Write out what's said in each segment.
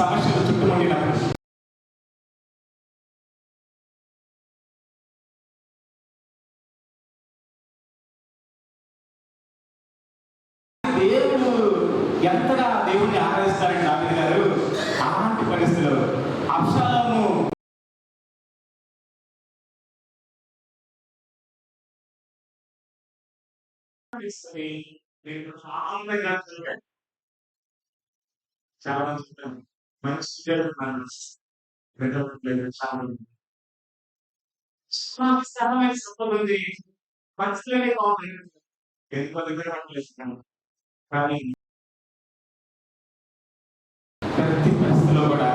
సమస్యలు చుట్టుముట్టినప్పుడు దేవుడు ఎంతగా దేవుడిని ఆరాధిస్తారంటే దావీదు గారు అలాంటి పరిస్థితుల్లో అబ్షాలోము చాలా మంచి స్థలమైన సంపద పరిస్థితులనే బాగుంది ఎందుకో దగ్గర పట్టలేస్తున్నాను కానీ ప్రతి పరిస్థితిలో కూడా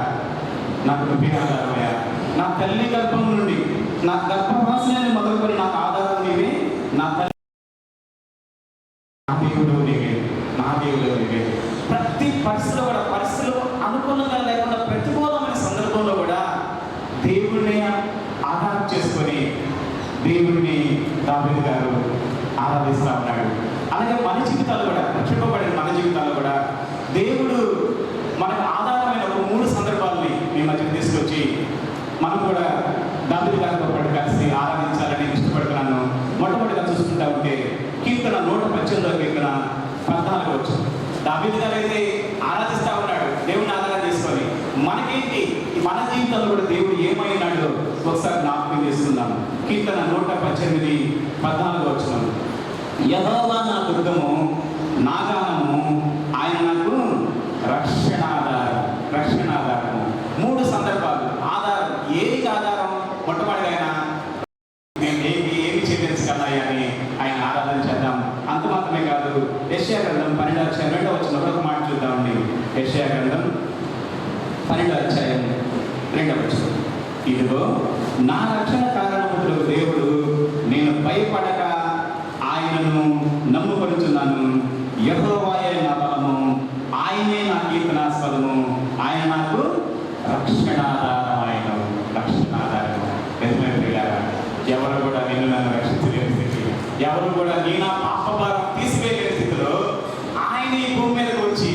నాకు నువ్వే ఆధారమయ్యా. నా తల్లి గర్భం నుండి నా గర్భవాసనని మొదలుకొని నాకు ఆధారం నీవే. నా తల్లి నా దేవుడు నీవే, నా దేవుడు నీవే. ప్రతి పరిస్థితిలో కూడా పరిస్థితులు అనుకూలంగా లేకుండా ప్రతికూలమైన సందర్భంలో కూడా దేవుడిని ఆధారం చేసుకొని దేవుడిని దావీదు గారు ఆరాధిస్తూ ఉన్నాడు. అలాగే మన జీవితాలు కూడా రక్షింపబడిన మన జీవితాల్లో కూడా దేవుడు మనకు ఆధారమైన ఒక 3 సందర్భాలని మీ మధ్యకి తీసుకొచ్చి మనం కూడా దావీదు గారితో పాటు కలిసి ఆరాధించాలని ఇష్టపడుతున్నాను. మొట్టమొదటిగా చూసుకుంటా ఉంటే కీర్తన 118వ కీర్తన 14వ వచనం. దావీదు గారు అయితే ఆరాధిస్తూ ఉన్నాడు దేవుడిని ఆరాధన చేసుకొని. మనకేంటి మన జీవితంలో కూడా దేవుడు ఏమైనాడో ఒకసారి జ్ఞాపకం చేసుకుందాం. కీర్తన 118 14వ వచనం. యెహోవా నా దుర్గము, నా గానము, ఆయన నాకు రక్షణాధారము. 3 సందర్భాలు ఆధారం. ఏది ఆధారం? మొట్టమొదటిగా ఆయన నేను ఏమి చెల్లించగలయ్యా అని ఆయన ఆరాధన చేద్దాం. అంత మాత్రమే కాదు, యెషయా గ్రంథం 12వ అధ్యాయం 2వ వచనం ఒక మాట చూద్దామండి. యెషయా గ్రంథం 12వ అధ్యాయం 2వ వచనం. ఇదిగో నా రక్షణ కారణములు దేవుడు, నేను భయపడక ఆయనను నమ్ముకొనుచున్నాను. యెహోవాయే నా బలము, ఆయనే నా కీర్తనాస్పదము, ఆయన నాకు రక్షణాధారమైన రక్షణాధారము. నిజమే ప్రియులారా, ఎవరు కూడా నిన్ను నన్ను రక్షించలేని స్థితి, ఎవరు కూడా నీ నా పాపభారం తీసివేయలేని స్థితిలో ఆయన ఈ భూమి మీదకి వచ్చి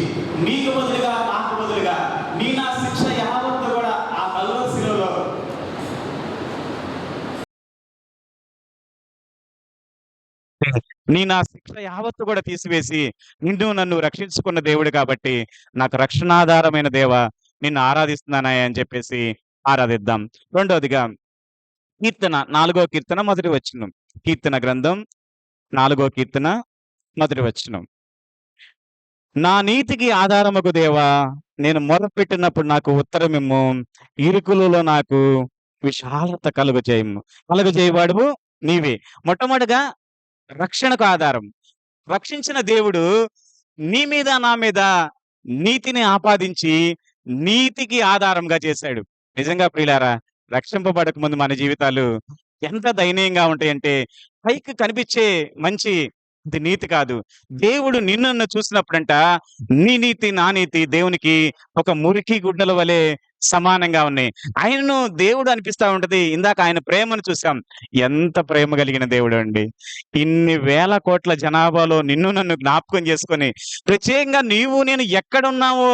నీకు బదులుగా నాకు బదులుగా నీ నా శిక్ష యావత్తు కూడా ఆ కల్వరి శిలువలో నీ నా శిక్ష యావత్తు కూడా తీసివేసి నిన్ను నన్ను రక్షించుకున్న దేవుడు కాబట్టి నాకు రక్షణాధారమైన దేవ నిన్ను ఆరాధిస్తున్నానయ్యా అని చెప్పేసి ఆరాధిద్దాం. రెండవదిగా కీర్తన 4వ కీర్తన 1వ వచనం. కీర్తన గ్రంథం 4వ కీర్తన 1వ వచనం. నా నీతికి ఆధారముకు దేవా, నేను మొరపెట్టినప్పుడు నాకు ఉత్తరమిమ్ము, ఇరుకులలో నాకు విశాలత కలుగజేయవాడువు నీవే. మొట్టమొదటిగా రక్షణకు ఆధారం. రక్షించిన దేవుడు నీ మీద నా మీద నీతిని ఆపాదించి నీతికి ఆధారంగా చేశాడు. నిజంగా ప్రియులారా, రక్షింపబడక ముందు మన జీవితాలు ఎంత దయనీయంగా ఉంటాయంటే, పైకి కనిపించే మంచి ఇది నీతి కాదు. దేవుడు నిన్ను చూసినప్పుడంట నీ నీతి నా నీతి దేవునికి ఒక మురికి గుడ్డల వలె సమానంగా ఉన్నాయి. ఆయనను దేవుడు అనిపిస్తా ఉంటది. ఇందాక ఆయన ప్రేమను చూసాం. ఎంత ప్రేమ కలిగిన దేవుడు అండి. ఇన్ని వేల కోట్ల జనాభాలో నిన్ను నన్ను జ్ఞాపకం చేసుకొని ప్రత్యేకంగా నీవు నేను ఎక్కడున్నావో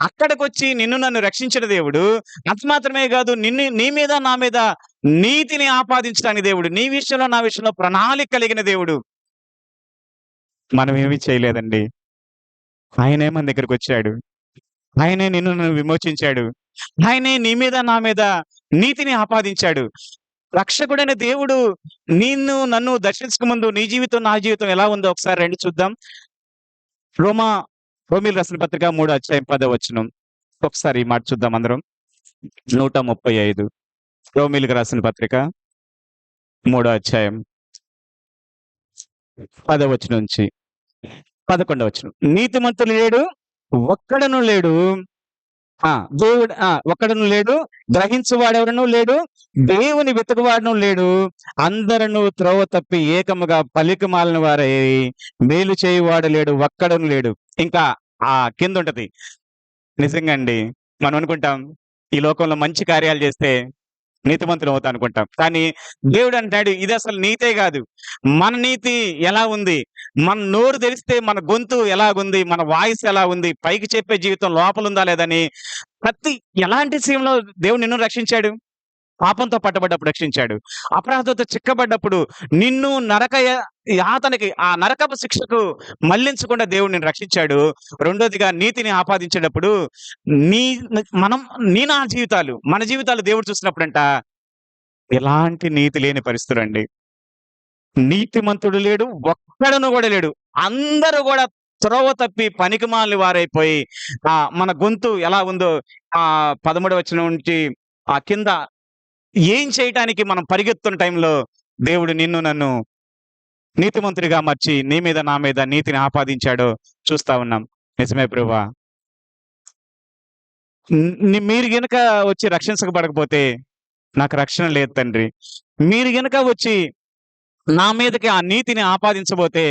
అక్కడికి వచ్చి నిన్ను నన్ను రక్షించిన దేవుడు. అంత మాత్రమే కాదు, నీ మీద నా మీద నీతిని ఆపాదించడానికి దేవుడు, నీ విషయంలో నా విషయంలో ప్రణాళిక కలిగిన దేవుడు. మనం ఏమీ చేయలేదండి. ఆయనే మన దగ్గరికి వచ్చాడు. ఆయనే నిన్ను నన్ను విమోచించాడు. ఆయనే నీ మీద నా మీద నీతిని ఆపాదించాడు. రక్షకుడైన దేవుడు నిన్ను నన్ను దర్శించక ముందు నీ జీవితం నా జీవితం ఎలా ఉందో ఒకసారి రండి చూద్దాం. రోమీయులకు రాసిన పత్రిక 3వ అధ్యాయం 10వ వచనం. ఒకసారి ఈ మాట చూద్దాం అందరం. 135 రోమీయులకు రాసిన పత్రిక 3వ అధ్యాయం 10వ వచనం నుంచి 11వ వచనం. నీతిమంతులు లేడు, ఒక్కడను లేడు, దేవుడు ఒక్కడను లేడు, గ్రహించువాడెవడను లేడు, దేవుని వెతుకువాడను లేడు, అందరూ త్రోవ తప్పి ఏకముగా పలికిమాలిన వారై మేలు చేయువాడు లేడు, ఒక్కడను లేడు. ఇంకా కింద ఉంటది. నిజంగా అండి, మనం అనుకుంటాం ఈ లోకంలో మంచి కార్యాలు చేస్తే నీతిమంతులం అవుతాం అనుకుంటాం. కానీ దేవుడు అంటాడు ఇది అసలు నీతే కాదు. మన నీతి ఎలా ఉంది? మన నోరు తెరిస్తే మన గొంతు ఎలాగుంది? మన వాయిస్ ఎలా ఉంది? పైకి చెప్పే జీవితం లోపలుందా లేదని ప్రతి ఎలాంటి విషయంలో దేవుడు నిన్ను రక్షించాడు? పాపంతో పట్టబడ్డప్పుడు రక్షించాడు. అపరాధంతో చిక్కబడ్డప్పుడు నిన్ను యాతనకి ఆ నరకపు శిక్షకు మళ్లించకుండా దేవుడు నిన్ను రక్షించాడు. రెండోదిగా నీతిని ఆపాదించేటప్పుడు నీ మనం నా జీవితాలు, మన జీవితాలు దేవుడు చూసినప్పుడంట ఎలాంటి నీతి లేని పరిస్థితులండి. నీతిమంతుడు లేడు, ఒక్కడును గూడా లేడు. అందరూ గూడా త్రోవ తప్పి పనికిమాలిన వారైపోయి మన గొంతు ఎలా ఉందో 13వ వచనం నుంచి కింద ఏం చేయటానికి మనం పరిగెత్తున్న టైంలో దేవుడు నిన్ను నన్ను నీతిమంతుడిగా మార్చి నీ మీద నా మీద నీతిని ఆపాదించాడో చూస్తా ఉన్నాం. నిజమే ప్రభువా. మీరు గనుక వచ్చి రక్షించబడకపోతే నాకు రక్షణ లేదు తండ్రి. మీరు గనుక వచ్చి నా మీదకి ఆ నీతిని ఆపాదించబోతే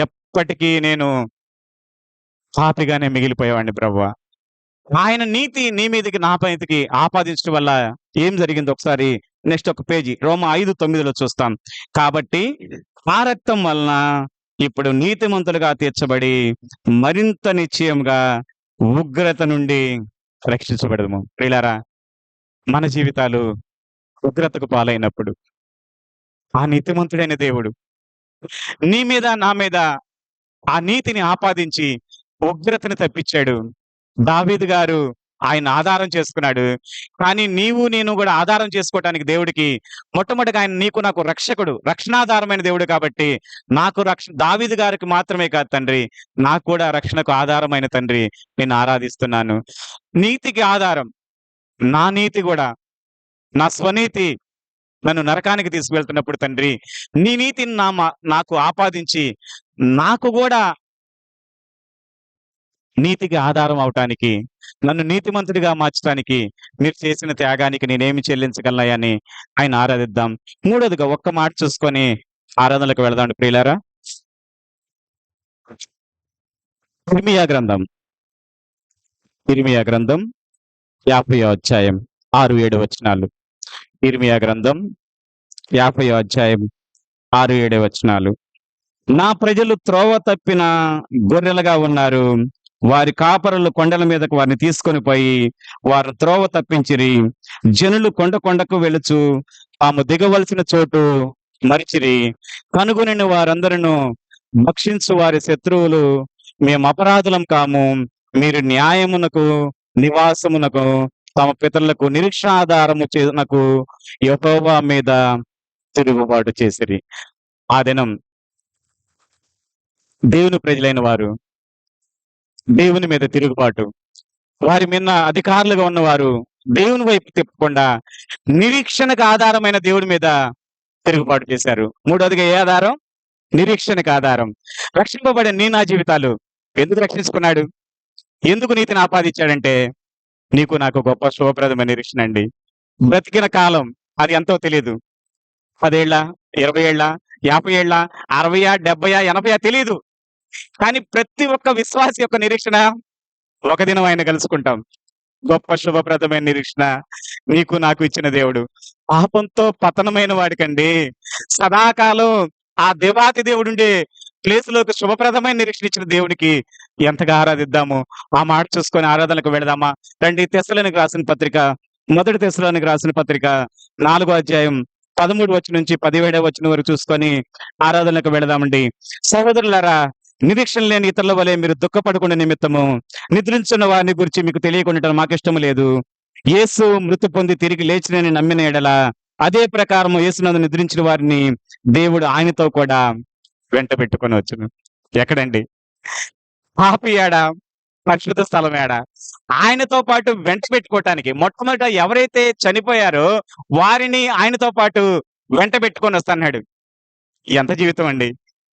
ఎప్పటికీ నేను పాపిగానే మిగిలిపోయేవాడిని ప్రభువా. ఆయన నీతి నీ మీదకి నా మీదకి ఆపాదించడం వల్ల ఏం జరిగిందో ఒకసారి నెక్స్ట్ ఒక పేజీ రోమా 5:9లో చూస్తాం. కాబట్టి ఆ రక్తం వలన ఇప్పుడు నీతిమంతులుగా తీర్చబడి మరింత నిశ్చయంగా ఉగ్రత నుండి రక్షించబడదుము. ప్రియులారా, మన జీవితాలు ఉగ్రతకు పాలైనప్పుడు ఆ నీతిమంతుడైన దేవుడు నీ మీద నా మీద ఆ నీతిని ఆపాదించి ఉగ్రతను తప్పించాడు. దావీదు గారు ఆయన ఆధారం చేసుకున్నాడు. కానీ నీవు నేను కూడా ఆధారం చేసుకోవటానికి దేవుడికి మొట్టమొదటిగా ఆయన నీకు నాకు రక్షకుడు, రక్షణాధారమైన దేవుడు కాబట్టి నాకు దావీదు గారికి మాత్రమే కాదు తండ్రి, నాకు కూడా రక్షణకు ఆధారమైన తండ్రి నేను ఆరాధిస్తున్నాను. నీతికి ఆధారం నా నీతి కూడా, నా స్వనీతి నన్ను నరకానికి తీసుకువెళ్తున్నప్పుడు తండ్రి నీ నీతిని నాకు ఆపాదించి నాకు కూడా నీతికి ఆధారం అవటానికి, నన్ను నీతిమంతుడిగా మార్చడానికి మీరు చేసిన త్యాగానికి నేనేమి చెల్లించగలనయ్యా అని ఆయన ఆరాధిద్దాం. మూడోదిగా ఒక్క మాట చూసుకొని ఆరాధనలకు వెళదాం ప్రియులారా. ఇర్మియా గ్రంథం 50వ అధ్యాయం 6-7 వచనాలు. ఇర్మియా గ్రంథం 50వ అధ్యాయం 6-7 వచనాలు. నా ప్రజలు త్రోవ తప్పిన గొర్రెలుగా ఉన్నారు. వారి కాపరులు కొండల మీదకు వారిని తీసుకొని పోయి వారు త్రోవ తప్పించిరి. జనులు కొండ కొండకు వెళుచు తాము దిగవలసిన చోటు మరిచిరి. కనుగొనిన వారందరూ భక్షించు వారి శత్రువులు మేము అపరాధులం కాము, మీరు న్యాయమునకు నివాసమునకు తమ పితరులకు నిరీక్షాధారము చేనకు యెహోవా మీద తిరుగుబాటు చేసిరి. ఆ దినం దేవుని ప్రజలైన వారు దేవుని మీద తిరుగుబాటు, వారి మీద అధికారులుగా ఉన్నవారు దేవుని వైపు తిప్పకుండా నిరీక్షణకు ఆధారమైన దేవుడి మీద తిరుగుబాటు చేశారు. మూడోదిగా ఏ ఆధారం? నిరీక్షణకు ఆధారం. రక్షింపబడే నా జీవితాలు ఎందుకు రక్షించుకున్నాడు? ఎందుకు నీతిని ఆపాదించాడంటే నీకు నాకు గొప్ప శుభప్రదమైన నిరీక్షణ అండి. బ్రతికిన కాలం అది ఎంతో తెలియదు. 10 ఏళ్ళ, 20 ఏళ్ళ, 50 ఏళ్ళ, 60, 70, 80 తెలియదు. కానీ ప్రతి ఒక్క విశ్వాసి యొక్క నిరీక్షణ ఒక దినం ఆయన కలుసుకుంటాం. గొప్ప శుభప్రదమైన నిరీక్షణ నీకు నాకు ఇచ్చిన దేవుడు. పాపంతో పతనమైన వాడికండి సదాకాలం ఆ దేవాతి దేవుడుండే ప్లేసులోకి శుభప్రదమైన నిరీక్షణ ఇచ్చిన దేవుడికి ఎంతగా ఆరాధిద్దాము. ఆ మాట చూసుకొని ఆరాధనకు వెళదామా రండి. తెస్సలోనికి రాసిన పత్రిక, మొదటి తెస్సలోనికి రాసిన పత్రిక 4వ అధ్యాయం 13 వచనం నుంచి 17వ వచనం వరకు చూసుకొని ఆరాధనకు వెళదామండి. సహోదరులారా, నిరీక్షణ లేని ఇతరుల వలె మీరు దుఃఖపడకుండా నిమిత్తము నిద్రించున్న వారిని గురించి మీకు తెలియకుండా మాకు ఇష్టం లేదు. యేసు మృతి పొంది తిరిగి లేచినని నమ్మిన ఎడల అదే ప్రకారం యేసునందు నిద్రించిన వారిని దేవుడు ఆయనతో కూడా వెంట పెట్టుకొని వచ్చును. ఎక్కడండి? పాపి ఏడా, పరిశుద్ధ స్థలం ఏడా? ఆయనతో పాటు వెంట పెట్టుకోవటానికి మొట్టమొదట ఎవరైతే చనిపోయారో వారిని ఆయనతో పాటు వెంట పెట్టుకొని వస్తాడు. ఎంత జీవితం అండి!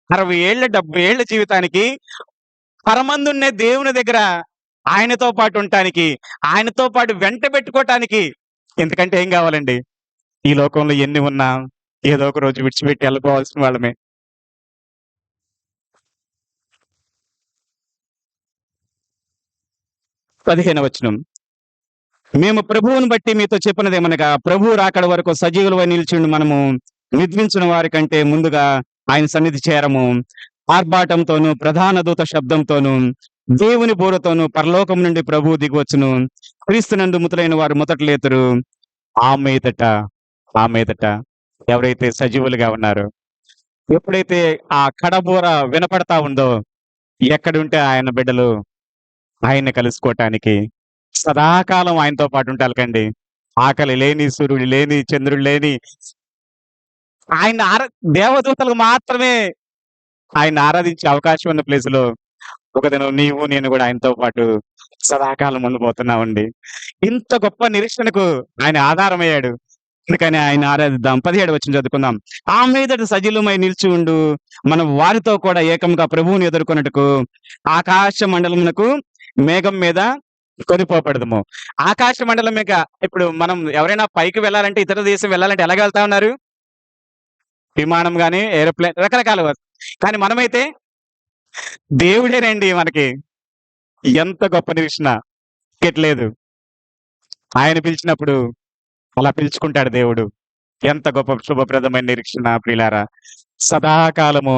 60 ఏళ్ళ 70 ఏళ్ల జీవితానికి పరమందున్నే దేవుని దగ్గర ఆయనతో పాటు ఉండటానికి, ఆయనతో పాటు వెంట పెట్టుకోవటానికి ఇంతకంటే ఏం కావాలండి? ఈ లోకంలో ఎన్ని ఉన్నా ఏదో ఒక రోజు విడిచిపెట్టి వెళ్ళిపోవాల్సిన వాళ్ళమే. 15వ వచనం. మేము ప్రభువుని బట్టి మీతో చెప్పినదేమనగా ప్రభువు రాకడ వరకు సజీవులవై నిలిచిండి మనము నిద్రించిన వారి కంటే ముందుగా ఆయన సన్నిధి చేరము. ఆర్భాటంతోను ప్రధాన దూత శబ్దంతోను దేవుని బూరతోను పరలోకం నుండి ప్రభువు దిగివచ్చును. క్రీస్తునందు మృతులైన వారు మొదట లేతురు. ఆ మీదట ఎవరైతే సజీవులుగా ఉన్నారో, ఎప్పుడైతే ఆ కడబూర వినపడతా ఉందో, ఎక్కడుంటే ఆయన బిడ్డలు ఆయన్ని కలుసుకోవటానికి సదాకాలం ఆయనతో పాటు ఉంటాలకండి. ఆకలి లేని, సూర్యుడు లేని, చంద్రుడు లేని ఆయన దేవదూతలకు మాత్రమే ఆయన ఆరాధించే అవకాశం ఉన్న ప్లేస్ లో ఒక దినం నీవు నేను కూడా ఆయనతో పాటు సదాకాలం ఉండిపోతున్నామండి. ఇంత గొప్ప నిరీక్షణకు ఆయన ఆధారమయ్యాడు. అందుకని ఆయన ఆరాధిద్దాం. 17 వచనం చదువుకుందాం. ఆ మీదట సజీలమై నిలిచి ఉండు మనం వారితో కూడా ఏకంగా ప్రభువుని ఎదుర్కొన్నట్టుకు ఆకాశ మండలమునకు మేఘం మీద కొనిపోబడదుము. ఆకాశ మండలం మీద ఇప్పుడు మనం ఎవరైనా పైకి వెళ్ళాలంటే, ఇతర దేశం వెళ్ళాలంటే ఎలాగ వెళ్తా ఉన్నారు? విమానం గాని, ఏరోప్లేన్, రకరకాల కానీ మనమైతే దేవుడేనండి మనకి. ఎంత గొప్ప నిరీక్షణ! టికెట్ లేదు. ఆయన పిలిచినప్పుడు అలా పిలుచుకుంటాడు దేవుడు. ఎంత గొప్ప శుభప్రదమైన నిరీక్షణ ప్రియులారా! సదాకాలము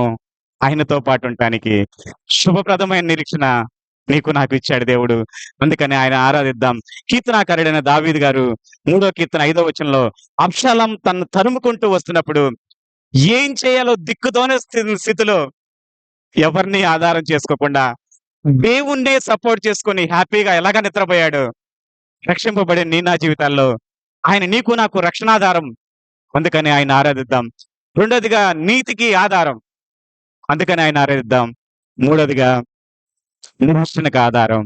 ఆయనతో పాటు ఉండటానికి శుభప్రదమైన నిరీక్షణ నీకు నాకు ఇచ్చాడు దేవుడు. అందుకని ఆయన ఆరాధిద్దాం. కీర్తనాకారుడైన దావీదు గారు 3వ కీర్తన 5వ వచనంలో అబ్షాలోము తన్ను తరుముకుంటూ వస్తున్నప్పుడు ఏం చేయాలో దిక్కుతోనే స్థితిలో ఎవరిని ఆధారం చేసుకోకుండా దేవుణ్ణే సపోర్ట్ చేసుకొని హ్యాపీగా ఎలాగ నిద్రపోయాడు. రక్షింపబడే నీ నా జీవితాల్లో ఆయన నీకు నాకు రక్షణాధారం. అందుకని ఆయన ఆరాధిద్దాం. రెండోదిగా నీతికి ఆధారం. అందుకని ఆయన ఆరాధిద్దాం. మూడోదిగా నిరీక్షణకు ఆధారం.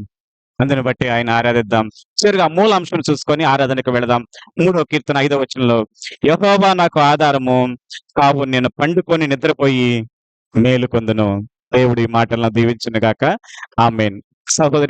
అందుని బట్టి ఆయన ఆరాధిద్దాం. చివరిగా మూలాంశం చూసుకొని ఆరాధనకు వెళదాం. 3వ కీర్తన 5వ వచనంలో యెహోవా నాకు ఆధారము, కావు నేను పండుకొని నిద్రపోయి మేలుకొందును. దేవుడి మాటలను దీవించును గాక. ఆమేన్. సహోదరి